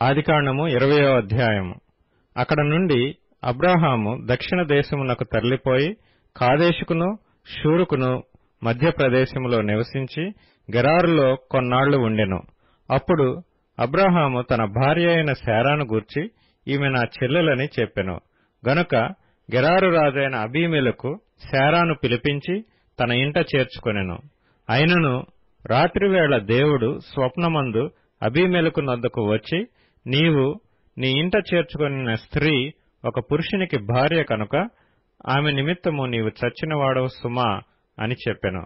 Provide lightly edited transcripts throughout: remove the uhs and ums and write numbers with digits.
ఆదికాండము 20వ అధ్యాయము. అక్కడ నుండి అబ్రాహాము దక్షిణ దేశమునకు తరలిపోయి కాదేషుకును షూరుకును మధ్య ప్రదేశములో నివసించి గెరారులో కొన్నాళ్లు ఉండెను. అప్పుడు అబ్రాహాము తన భార్య అయిన శారాను గూర్చి ఈమె నా చెల్లెలని చెప్పెను. గనుక గెరారు రాజైన అబీమెలెకు శారాను పిలిపించి తన ఇంట చేర్చుకొనెను. అయినను రాత్రివేళ దేవుడు స్వప్నమందు అబీమెలెకు నొద్దకు వచ్చి, నీవు నీ ఇంట చేర్చుకొనిన స్త్రీ ఒక పురుషునికి భార్య కనుక ఆమె నిమిత్తము నీవు చచ్చినవాడవు సుమా అని చెప్పెను.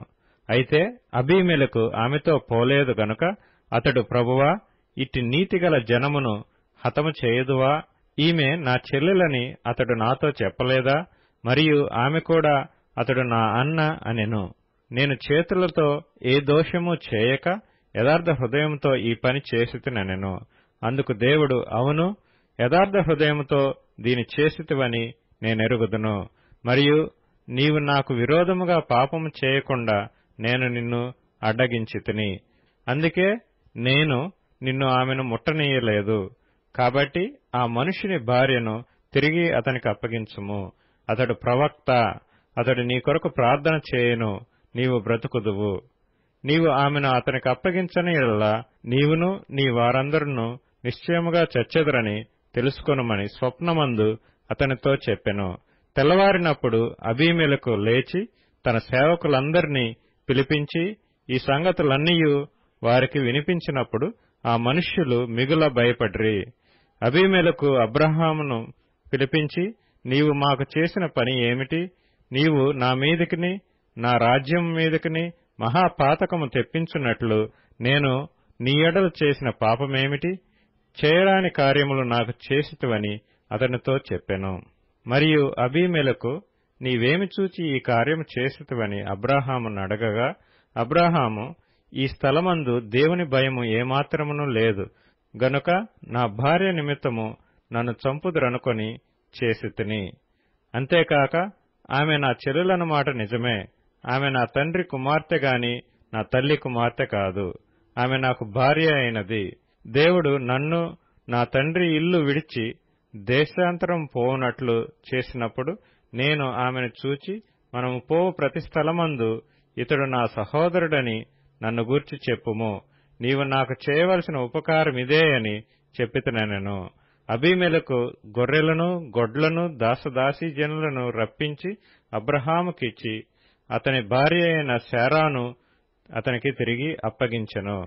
అయితే అబీమెలెకు ఆమెతో పోలేదు గనుక అతడు, ప్రభువా, ఇట్టి నీతిగల జనమును హతము చేయుదువా? ఈమె నా చెల్లెలని అతడు నాతో చెప్పలేదా? మరియు ఆమె కూడా అతడు నా అన్న అనెను. నేను చేతులతో ఏ దోషము చేయక యథార్థ హృదయంతో ఈ పని చేసితినెను. అందుకు దేవుడు, అవును, యథార్థ హృదయముతో దీని చేసితివని నేనెరుగుదును. మరియు నీవు నాకు విరోధముగా పాపము చేయకుండా నేను నిన్ను అడ్డగించితిని. అందుకే నేను నిన్ను ఆమెను ముట్టనీయలేదు. కాబట్టి ఆ మనుషుని భార్యను తిరిగి అతనికి అప్పగించుము. అతడు ప్రవక్త, అతడు నీ కొరకు ప్రార్థన చేయును, నీవు బ్రతుకుదువు. నీవు ఆమెను అతనికి అప్పగించని యెడల నీవును నీ వారందరును నిశ్చయముగా చచ్చెదరని తెలుసుకొనుమని స్వప్నమందు అతనితో చెప్పెను. తెల్లవారినప్పుడు అబీమెలెకు లేచి తన సేవకులందరినీ పిలిపించి ఈ సంగతులన్నీయు వారికి వినిపించినప్పుడు ఆ మనుష్యులు మిగుల భయపడిరి. అబీమెలెకు అబ్రాహామును పిలిపించి, నీవు మాకు చేసిన పని ఏమిటి? నీవు నా మీదికిని నా రాజ్యం మీదికిని మహాపాతకము తెప్పించున్నట్లు నేను నీ ఎడల చేసిన పాపమేమిటి? చేయరాని కార్యములు నాకు చేసితివని అతనితో చెప్పెను. మరియు అబీమెలెకు, నీవేమి చూచి ఈ కార్యము చేసితివని అబ్రాహామును అడగగా, అబ్రాహాము, ఈ స్థలమందు దేవుని భయము ఏమాత్రమును లేదు గనుక నా భార్య నిమిత్తము నన్ను చంపుదురనుకొని చేసితిని. అంతేకాక ఆమె నా చెల్లెలన్న మాట నిజమే. ఆమె నా తండ్రి కుమార్తె గాని నా తల్లి కుమార్తె కాదు. ఆమె నాకు భార్య అయినది. దేవుడు నన్ను నా తండ్రి ఇల్లు విడిచి దేశాంతరం పోవునట్లు చేసినప్పుడు నేను ఆమెను చూచి, మనము పోవు ప్రతి స్థలమందు ఇతడు నా సహోదరుడని నన్ను గూర్చి చెప్పుము. నీవు నాకు చేయవలసిన ఉపకారమిదే అని చెప్పితినెను. అబీమెలెకు గొర్రెలను గొడ్లను దాసదాసీజనులను రప్పించి అబ్రాహాముకిచ్చి అతని భార్య అయిన శారాను అతనికి తిరిగి అప్పగించెను.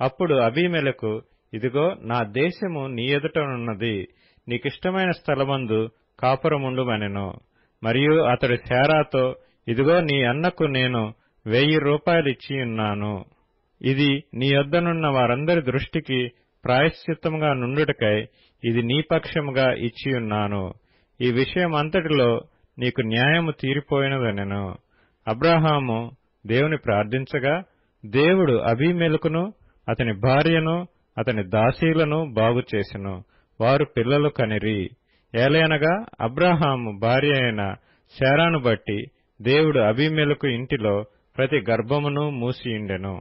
అప్పుడు అబీమెలెకు, ఇదిగో నా దేశము నీ ఎదుటనున్నది, నీకిష్టమైన స్థలమందు కాపురముండుమనెను. మరియు అతడు శారాతో, ఇదిగో నీ అన్నకు నేను 1000 రూపాయలిచ్చియున్నాను. ఇది నీ యొద్దనున్న వారందరి దృష్టికి ప్రాయశ్చిత్తముగా నుండుటకై ఇది నీ పక్షముగా ఇచ్చియున్నాను. ఈ విషయమంతటిలో నీకు న్యాయము తీరిపోయినదనెను. అబ్రాహాము దేవుని ప్రార్థించగా దేవుడు అబీమెలెకును అతని భార్యను అతని దాసీలను బాగుచేసెను. వారు పిల్లలు కనిరి. ఏలయనగా అబ్రాహాము భార్య అయిన శారాను బట్టి దేవుడు అబీమెలెకు ఇంటిలో ప్రతి గర్భమును మూసియుండెను.